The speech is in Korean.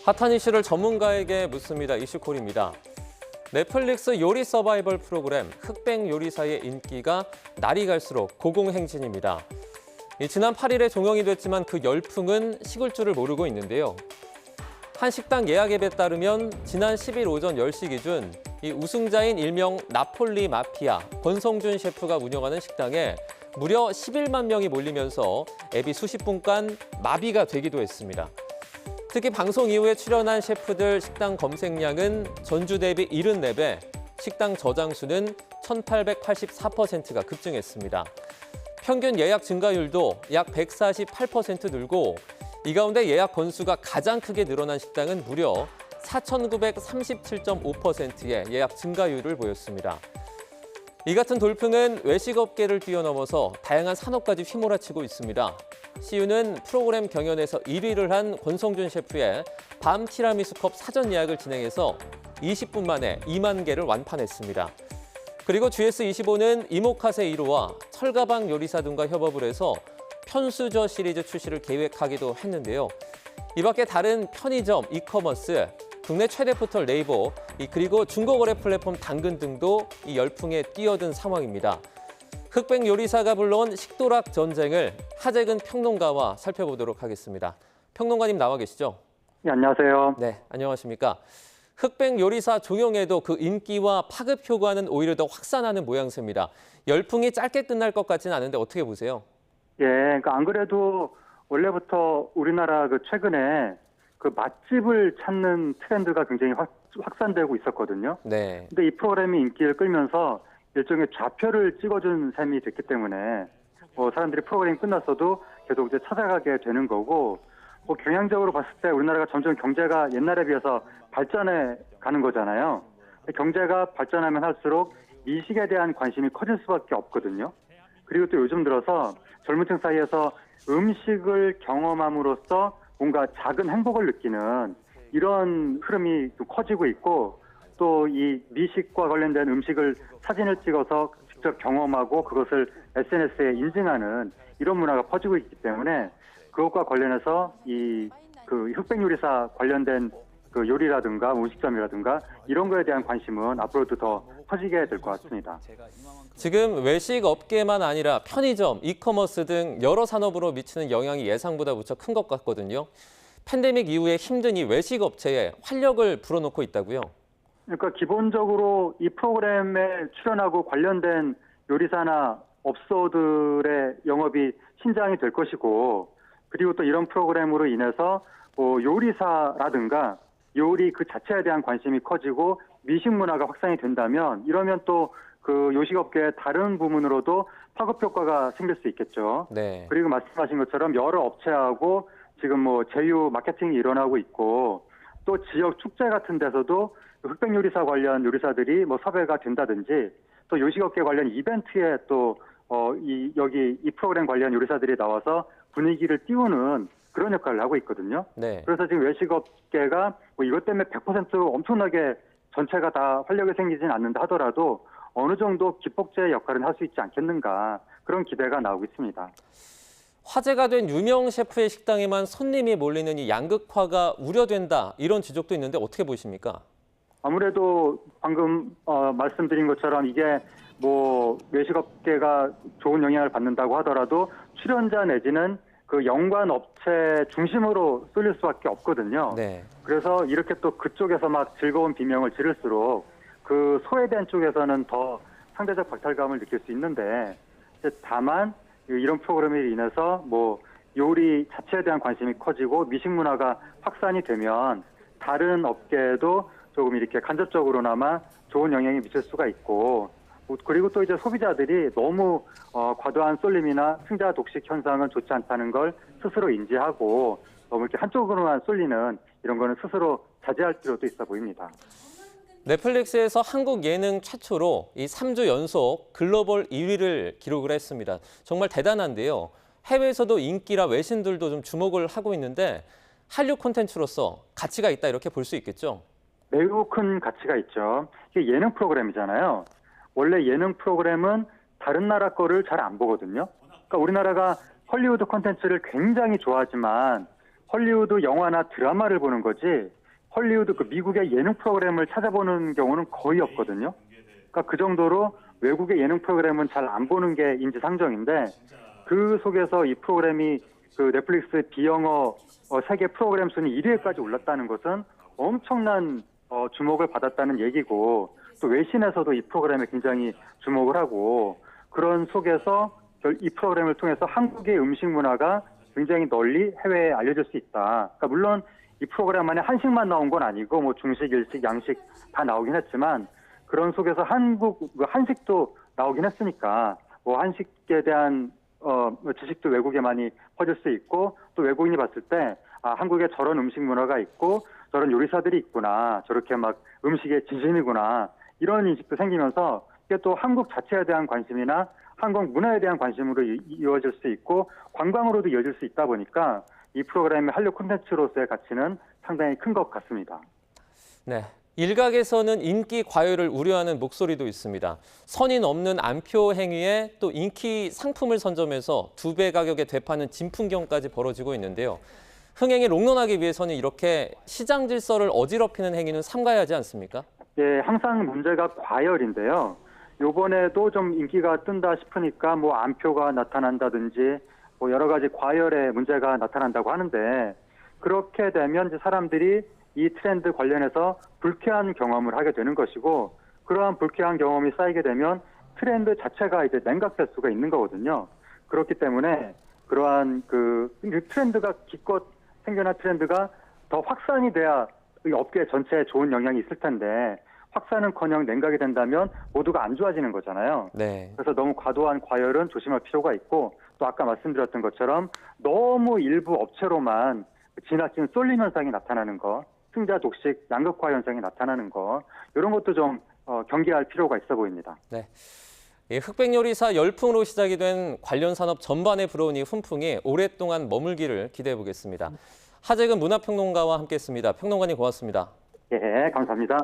핫한 이슈를 전문가에게 묻습니다. 이슈콜입니다. 넷플릭스 요리 서바이벌 프로그램 흑백 요리사의 인기가 날이 갈수록 고공행진입니다. 지난 8일에 종영이 됐지만 그 열풍은 식을 줄을 모르고 있는데요. 한 식당 예약 앱에 따르면 지난 10일 오전 10시 기준 이 우승자인 일명 나폴리 마피아 권성준 셰프가 운영하는 식당에 무려 11만 명이 몰리면서 앱이 수십 분간 마비가 되기도 했습니다. 특히 방송 이후에 출연한 셰프들 식당 검색량은 전주 대비 74배, 식당 저장 수는 1,884%가 급증했습니다. 평균 예약 증가율도 약 148% 늘고 이 가운데 예약 건수가 가장 크게 늘어난 식당은 무려 4,937.5%의 예약 증가율을 보였습니다. 이 같은 돌풍은 외식업계를 뛰어넘어서 다양한 산업까지 휘몰아치고 있습니다. CU는 프로그램 경연에서 1위를 한 권성준 셰프의 밤 티라미수컵 사전 예약을 진행해서 20분 만에 2만 개를 완판했습니다. 그리고 GS25는 이모카세 1호와 철가방 요리사 등과 협업을 해서 편수저 시리즈 출시를 계획하기도 했는데요. 이 밖에 다른 편의점, 이커머스, 국내 최대 포털 네이버, 그리고 중고거래 플랫폼 당근 등도 이 열풍에 뛰어든 상황입니다. 흑백 요리사가 불러온 식도락 전쟁을 하재근 평론가와 살펴보도록 하겠습니다. 평론가님 나와 계시죠? 네, 안녕하세요. 네, 안녕하십니까? 흑백 요리사 종영에도 그 인기와 파급 효과는 오히려 더 확산하는 모양새입니다. 열풍이 짧게 끝날 것 같지는 않은데 어떻게 보세요? 예, 그러니까 안 그래도 원래부터 우리나라 최근에 맛집을 찾는 트렌드가 굉장히 확산되고 있었거든요. 네. 근데 이 프로그램이 인기를 끌면서 일종의 좌표를 찍어준 셈이 됐기 때문에 사람들이 프로그램이 끝났어도 계속 이제 찾아가게 되는 거고, 경향적으로 봤을 때 우리나라가 점점 경제가 옛날에 비해서 발전해 가는 거잖아요. 경제가 발전하면 할수록 미식에 대한 관심이 커질 수밖에 없거든요. 그리고 또 요즘 들어서 젊은 층 사이에서 음식을 경험함으로써 뭔가 작은 행복을 느끼는 이런 흐름이 좀 커지고 있고, 또 이 미식과 관련된 음식을 사진을 찍어서 직접 경험하고 그것을 SNS에 인증하는 이런 문화가 퍼지고 있기 때문에 그것과 관련해서 이 흑백 요리사 관련된 요리라든가 음식점이라든가 이런 거에 대한 관심은 앞으로도 더 커지게 될 것 같습니다. 지금 외식 업계만 아니라 편의점, 이커머스 등 여러 산업으로 미치는 영향이 예상보다 무척 큰 것 같거든요. 팬데믹 이후에 힘든 이 외식 업체에 활력을 불어넣고 있다고요? 그러니까 기본적으로 이 프로그램에 출연하고 관련된 요리사나 업소들의 영업이 신장이 될 것이고, 그리고 또 이런 프로그램으로 인해서 요리사라든가 요리 그 자체에 대한 관심이 커지고 미식 문화가 확산이 된다면, 이러면 또 요식업계의 다른 부문으로도 파급 효과가 생길 수 있겠죠. 네. 그리고 말씀하신 것처럼 여러 업체하고 지금 제휴 마케팅이 일어나고 있고, 또 지역 축제 같은 데서도 흑백 요리사 관련 요리사들이 섭외가 된다든지, 또 요식업계 관련 이벤트에 또 여기 이 프로그램 관련 요리사들이 나와서 분위기를 띄우는 그런 역할을 하고 있거든요. 네. 그래서 지금 외식업계가 이것 때문에 100% 엄청나게 전체가 다 활력이 생기진 않는다 하더라도 어느 정도 기폭제 역할은 할 수 있지 않겠는가, 그런 기대가 나오고 있습니다. 화제가 된 유명 셰프의 식당에만 손님이 몰리는 이 양극화가 우려된다, 이런 지적도 있는데 어떻게 보십니까? 아무래도 방금 말씀드린 것처럼 이게 외식업계가 좋은 영향을 받는다고 하더라도 출연자 내지는 연관 업체 중심으로 쏠릴 수밖에 없거든요. 네. 그래서 이렇게 또 그쪽에서 막 즐거운 비명을 지를수록 소외된 쪽에서는 더 상대적 박탈감을 느낄 수 있는데, 다만 이런 프로그램으로 인해서 요리 자체에 대한 관심이 커지고 미식 문화가 확산이 되면 다른 업계에도 조금 이렇게 간접적으로나마 좋은 영향이 미칠 수가 있고, 그리고 또 이제 소비자들이 너무 과도한 쏠림이나 승자 독식 현상은 좋지 않다는 걸 스스로 인지하고 너무 이렇게 한쪽으로만 쏠리는 이런 거는 스스로 자제할 필요도 있어 보입니다. 넷플릭스에서 한국 예능 최초로 이 3주 연속 글로벌 2위를 기록을 했습니다. 정말 대단한데요. 해외에서도 인기라 외신들도 좀 주목을 하고 있는데 한류 콘텐츠로서 가치가 있다, 이렇게 볼 수 있겠죠? 매우 큰 가치가 있죠. 이게 예능 프로그램이잖아요. 원래 예능 프로그램은 다른 나라 거를 잘 안 보거든요. 그러니까 우리나라가 헐리우드 콘텐츠를 굉장히 좋아하지만 헐리우드 영화나 드라마를 보는 거지 헐리우드 그 미국의 예능 프로그램을 찾아보는 경우는 거의 없거든요. 그러니까 그 정도로 외국의 예능 프로그램은 잘 안 보는 게 인지상정인데 그 속에서 이 프로그램이 그 넷플릭스 비영어 세계 프로그램 순위 1위에까지 올랐다는 것은 엄청난 주목을 받았다는 얘기고 또 외신에서도 이 프로그램에 굉장히 주목을 하고 그런 속에서 이 프로그램을 통해서 한국의 음식 문화가 굉장히 널리 해외에 알려질 수 있다. 그러니까 물론 이 프로그램 안에 한식만 나온 건 아니고 뭐 중식, 일식, 양식 다 나오긴 했지만 그런 속에서 한식도 나오긴 했으니까 뭐 한식에 대한 지식도 외국에 많이 퍼질 수 있고 또 외국인이 봤을 때 한국에 저런 음식 문화가 있고 저런 요리사들이 있구나 저렇게 막 음식에 진심이구나 이런 인식도 생기면서 이게 또 한국 자체에 대한 관심이나 한국 문화에 대한 관심으로 이어질 수 있고 관광으로도 이어질 수 있다 보니까 이 프로그램의 한류 콘텐츠로서의 가치는 상당히 큰 것 같습니다. 네. 일각에서는 인기 과열을 우려하는 목소리도 있습니다. 선이 넘는 안표 행위에 또 인기 상품을 선점해서 2배 가격에 되파는 진풍경까지 벌어지고 있는데요. 흥행이 롱런하기 위해서는 이렇게 시장 질서를 어지럽히는 행위는 삼가야 하지 않습니까? 예, 항상 문제가 과열인데요. 요번에도 좀 인기가 뜬다 싶으니까 뭐 안표가 나타난다든지 뭐 여러 가지 과열의 문제가 나타난다고 하는데 그렇게 되면 이제 사람들이 이 트렌드 관련해서 불쾌한 경험을 하게 되는 것이고 그러한 불쾌한 경험이 쌓이게 되면 트렌드 자체가 이제 냉각될 수가 있는 거거든요. 그렇기 때문에 그러한 그 트렌드가 기껏 생겨난 트렌드가 더 확산이 돼야 이 업계 전체에 좋은 영향이 있을 텐데 확산은커녕 냉각이 된다면 모두가 안 좋아지는 거잖아요. 네. 그래서 너무 과도한 과열은 조심할 필요가 있고 또 아까 말씀드렸던 것처럼 너무 일부 업체로만 지나친 쏠림 현상이 나타나는 거, 승자 독식, 양극화 현상이 나타나는 거 이런 것도 좀 경계할 필요가 있어 보입니다. 네. 흑백요리사 열풍으로 시작이 된 관련 산업 전반에 불어온 이 훈풍이 오랫동안 머물기를 기대해 보겠습니다. 하재근 문화평론가와 함께했습니다. 평론가님 고맙습니다. 예, 감사합니다.